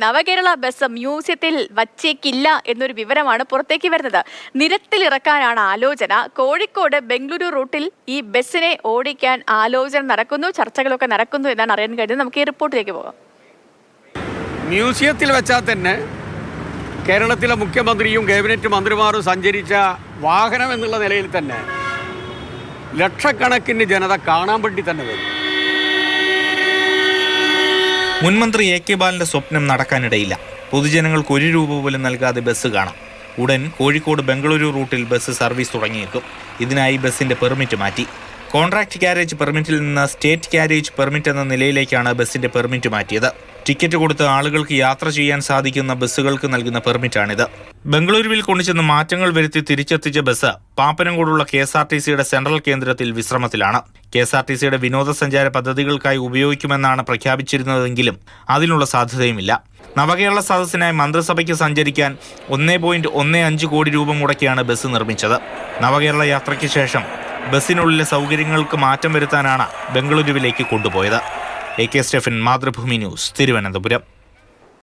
നവകേരള bus മ്യൂസിയത്തിൽ വച്ചേക്കില്ല എന്നൊരു വിവരമാണ് പുറത്തേക്ക് വരുന്നത്. നിരത്തിലിറക്കാനാണ് ആലോചന. കോഴിക്കോട് ബംഗളൂരു റൂട്ടിൽ ഈ ബസ്സിനെ ഓടിക്കാൻ ആലോചന നടക്കുന്നു, ചർച്ചകളൊക്കെ നടക്കുന്നു എന്നാണ് അറിയാൻ കഴിയുന്നത്. നമുക്ക് ഈ റിപ്പോർട്ടിലേക്ക് പോകാം. മ്യൂസിയത്തിൽ വെച്ചാൽ തന്നെ കേരളത്തിലെ മുഖ്യമന്ത്രിയും ക്യാബിനറ്റ് മന്ത്രിമാരും സഞ്ചരിച്ച വാഹനം എന്നുള്ള നിലയിൽ തന്നെ ലക്ഷക്കണക്കിന് ജനത കാണാൻ വേണ്ടി തന്നെ വരും. മുൻമന്ത്രി എ കെ ബാലന്റെ സ്വപ്നം നടക്കാനിടയില്ല. പൊതുജനങ്ങൾക്ക് 1 രൂപ പോലും നൽകാതെ ബസ് കാണാം. ഉടൻ കോഴിക്കോട് ബംഗളൂരു റൂട്ടിൽ ബസ് സർവീസ് തുടങ്ങിയേക്കും. ഇതിനായി ബസിന്റെ പെർമിറ്റ് മാറ്റി. കോൺട്രാക്ട് കാരേജ് പെർമിറ്റിൽ നിന്ന് സ്റ്റേറ്റ് കാരേജ് പെർമിറ്റ് എന്ന നിലയിലേക്കാണ് ബസിന്റെ പെർമിറ്റ് മാറ്റിയത്. ടിക്കറ്റ് കൊടുത്ത് ആളുകൾക്ക് യാത്ര ചെയ്യാൻ സാധിക്കുന്ന ബസ്സുകൾക്ക് നൽകുന്ന പെർമിറ്റാണിത്. ബംഗളൂരുവിൽ കൊണ്ടുചെന്ന് മാറ്റങ്ങൾ വരുത്തി തിരിച്ചെത്തിച്ച ബസ് പാപ്പനംകോടുള്ള KSRTCയുടെ സെൻട്രൽ കേന്ദ്രത്തിൽ വിശ്രമത്തിലാണ്. KSRTCയുടെ വിനോദസഞ്ചാര പദ്ധതികൾക്കായി ഉപയോഗിക്കുമെന്നാണ് പ്രഖ്യാപിച്ചിരുന്നതെങ്കിലും അതിനുള്ള സാധ്യതയുമില്ല. നവകേരള സദസ്സിനായി മന്ത്രിസഭയ്ക്ക് സഞ്ചരിക്കാൻ 1.15 കോടി രൂപ മുടക്കിയാണ് ബസ് നിർമ്മിച്ചത്. നവകേരള യാത്രയ്ക്ക് ശേഷം ബസ്സിനുള്ളിലെ സൗകര്യങ്ങൾക്ക് മാറ്റം വരുത്താനാണ് ബംഗളൂരുവിലേക്ക് കൊണ്ടുപോയത്. AK Stephen, Mathrubhumi news, Thiruvananthapuram.